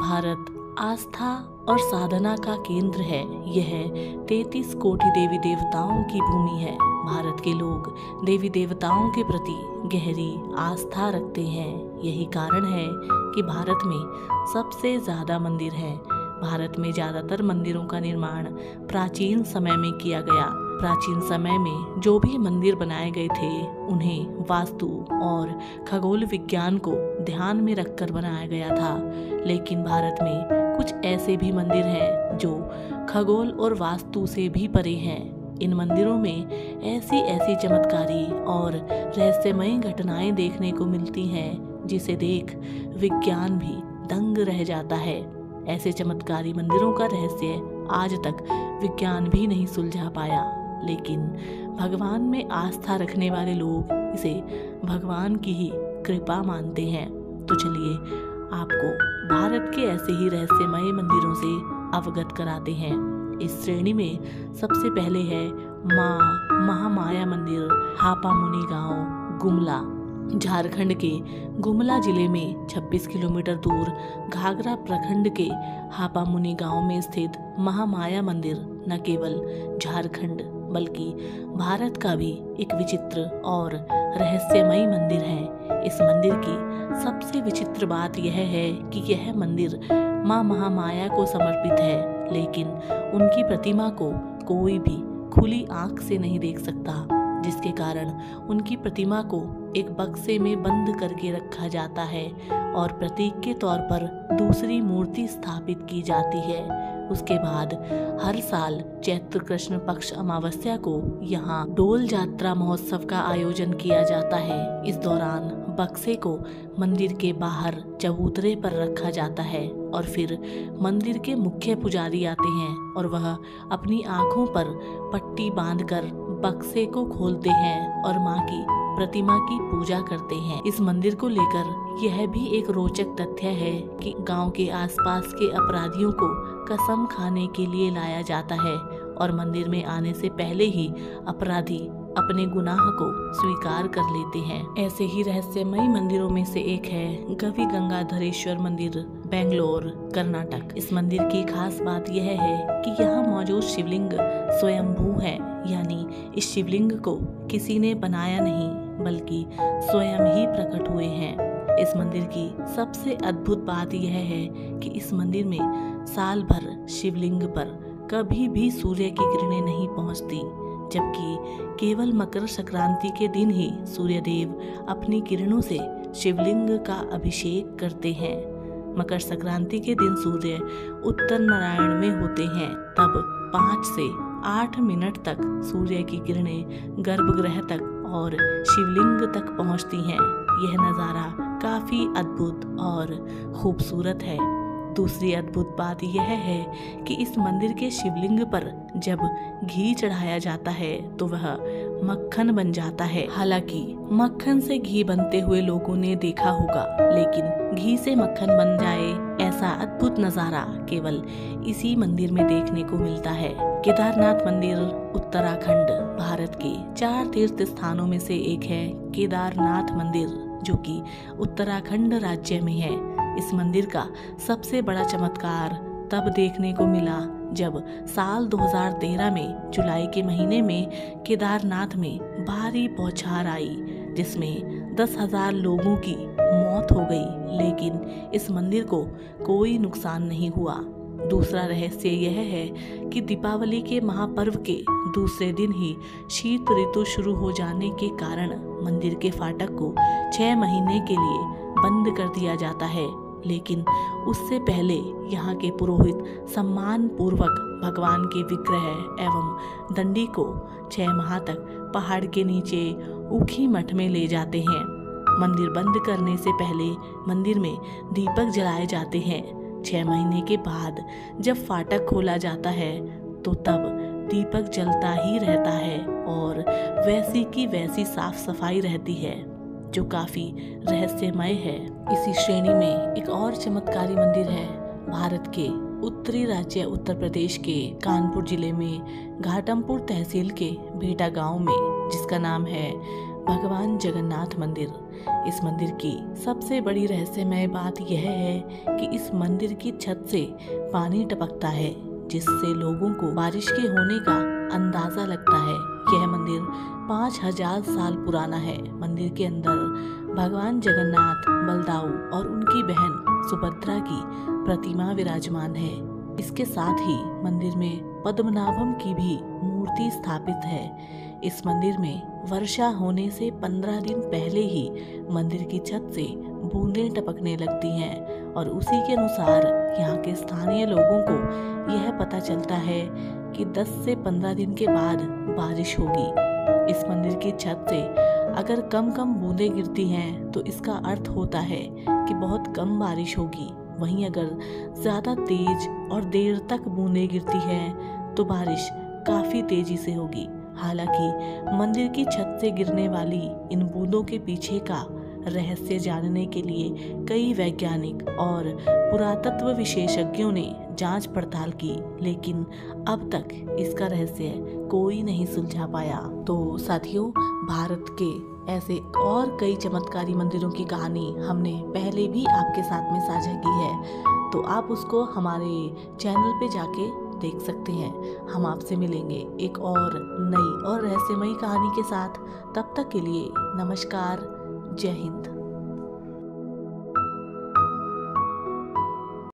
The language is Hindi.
भारत आस्था और साधना का केंद्र है। यह 33 कोटि देवी देवताओं की भूमि है। भारत के लोग देवी देवताओं के प्रति गहरी आस्था रखते हैं। यही कारण है कि भारत में सबसे ज्यादा मंदिर हैं। भारत में ज्यादातर मंदिरों का निर्माण प्राचीन समय में किया गया। प्राचीन समय में जो भी मंदिर बनाए गए थे उन्हें वास्तु और खगोल विज्ञान को ध्यान में रखकर बनाया गया था। लेकिन भारत में कुछ ऐसे भी मंदिर हैं जो खगोल और वास्तु से भी परे हैं। इन मंदिरों में ऐसी ऐसी चमत्कारी और रहस्यमय घटनाएं देखने को मिलती हैं जिसे देख विज्ञान भी दंग रह जाता है। ऐसे चमत्कारी मंदिरों का रहस्य आज तक विज्ञान भी नहीं सुलझा पाया। लेकिन भगवान में आस्था रखने वाले लोग इसे भगवान की ही कृपा मानते हैं। तो चलिए आपको भारत के ऐसे ही रहस्यमय मंदिरों से अवगत कराते हैं। इस श्रेणी में सबसे पहले है माँ महामाया मंदिर, हापामुनि गांव, गुमला। झारखंड के गुमला जिले में 26 किलोमीटर दूर घाघरा प्रखंड के हापामुनि गांव में स्थित महामाया मंदिर न केवल झारखंड बल्कि भारत का भी एक विचित्र और रहस्यमय मंदिर है। इस मंदिर की सबसे विचित्र बात यह है कि यह मंदिर माँ महामाया को समर्पित है, लेकिन उनकी प्रतिमा को कोई भी खुली आंख से नहीं देख सकता, जिसके कारण उनकी प्रतिमा को एक बक्से में बंद करके रखा जाता है और प्रतीक के तौर पर दूसरी मूर्ति स्थापित की जाती है। उसके बाद हर साल चैत्र कृष्ण पक्ष अमावस्या को यहाँ डोल यात्रा महोत्सव का आयोजन किया जाता है। इस दौरान बक्से को मंदिर के बाहर चबूतरे पर रखा जाता है और फिर मंदिर के मुख्य पुजारी आते हैं और वह अपनी आंखों पर पट्टी बांधकर बक्से को खोलते हैं और माँ की प्रतिमा की पूजा करते हैं। इस मंदिर को लेकर यह भी एक रोचक तथ्य है कि गांव के आसपास के अपराधियों को कसम खाने के लिए लाया जाता है और मंदिर में आने से पहले ही अपराधी अपने गुनाह को स्वीकार कर लेते हैं। ऐसे ही रहस्यमय मंदिरों में से एक है गवि गंगाधरेश्वर मंदिर, बेंगलोर, कर्नाटक। इस मंदिर की खास बात यह है कि यहाँ मौजूद शिवलिंग स्वयंभू है, यानी इस शिवलिंग को किसी ने बनाया नहीं बल्कि स्वयं ही प्रकट हुए हैं। इस मंदिर की सबसे अद्भुत बात यह है कि इस मंदिर में साल भर शिवलिंग पर कभी भी सूर्य की किरणें नहीं पहुंचती, जबकि केवल मकर संक्रांति के दिन ही सूर्यदेव अपनी किरणों से शिवलिंग का अभिषेक करते हैं। मकर संक्रांति के दिन सूर्य उत्तर नारायण में होते हैं, तब 5 से 8 मिनट तक सूर्य की किरणें गर्भगृह तक और शिवलिंग तक पहुंचती हैं। यह नज़ारा काफी अद्भुत और खूबसूरत है। दूसरी अद्भुत बात यह है कि इस मंदिर के शिवलिंग पर जब घी चढ़ाया जाता है तो वह मक्खन बन जाता है। हालांकि मक्खन से घी बनते हुए लोगों ने देखा होगा, लेकिन घी से मक्खन बन जाए ऐसा अद्भुत नजारा केवल इसी मंदिर में देखने को मिलता है। केदारनाथ मंदिर, उत्तराखंड। भारत के 4 तीर्थ स्थानों में से एक है केदारनाथ मंदिर, जो कि उत्तराखंड राज्य में है। इस मंदिर का सबसे बड़ा चमत्कार तब देखने को मिला जब साल 2013 में जुलाई के महीने में केदारनाथ में भारी बौछार आई, जिसमें 10,000 लोगों की मौत हो गई, लेकिन इस मंदिर को कोई नुकसान नहीं हुआ। दूसरा रहस्य यह है कि दीपावली के महापर्व के दूसरे दिन ही शीत ऋतु शुरू हो जाने के कारण मंदिर के फाटक को 6 महीने के लिए बंद कर दिया जाता है, लेकिन उससे पहले यहाँ के पुरोहित सम्मान पूर्वक भगवान के विग्रह एवं दंडी को 6 माह तक पहाड़ के नीचे ऊखी मठ में ले जाते हैं। मंदिर बंद करने से पहले मंदिर में दीपक जलाए जाते हैं। 6 महीने के बाद जब फाटक खोला जाता है तो तब दीपक जलता ही रहता है और वैसी की वैसी साफ सफाई रहती है, जो काफी रहस्यमय है। इसी श्रेणी में एक और चमत्कारी मंदिर है भारत के उत्तरी राज्य उत्तर प्रदेश के कानपुर जिले में घाटमपुर तहसील के भेटा गांव में, जिसका नाम है भगवान जगन्नाथ मंदिर। इस मंदिर की सबसे बड़ी रहस्यमय बात यह है कि इस मंदिर की छत से पानी टपकता है, जिससे लोगों को बारिश के होने का अंदाजा लगता है। यह मंदिर 5000 साल पुराना है। मंदिर के अंदर भगवान जगन्नाथ, बलदाऊ और उनकी बहन सुभद्रा की प्रतिमा विराजमान है। इसके साथ ही मंदिर में पद्मनाभम की भी मूर्ति स्थापित है। इस मंदिर में वर्षा होने से 15 दिन पहले ही मंदिर की छत से बूंदें टपकने लगती हैं और उसी के अनुसार यहाँ के स्थानीय लोगों को यह पता चलता है कि 10 से 15 दिन के बाद बारिश होगी। इस मंदिर की छत से अगर कम कम बूंदें गिरती हैं तो इसका अर्थ होता है कि बहुत कम बारिश होगी। वहीं अगर ज़्यादा तेज और देर तक बूंदें गिरती हैं तो बारिश काफ़ी तेजी से होगी। हालांकि मंदिर की छत से गिरने वाली इन बूंदों के पीछे का रहस्य जानने के लिए कई वैज्ञानिक और पुरातत्व विशेषज्ञों ने जांच पड़ताल की, लेकिन अब तक इसका रहस्य कोई नहीं सुलझा पाया। तो साथियों, भारत के ऐसे और कई चमत्कारी मंदिरों की कहानी हमने पहले भी आपके साथ में साझा की है, तो आप उसको हमारे चैनल पे जाके देख सकते हैं। हम आपसे मिलेंगे एक और नई और रहस्यमयी कहानी के साथ। तब तक के लिए नमस्कार, जय हिंद।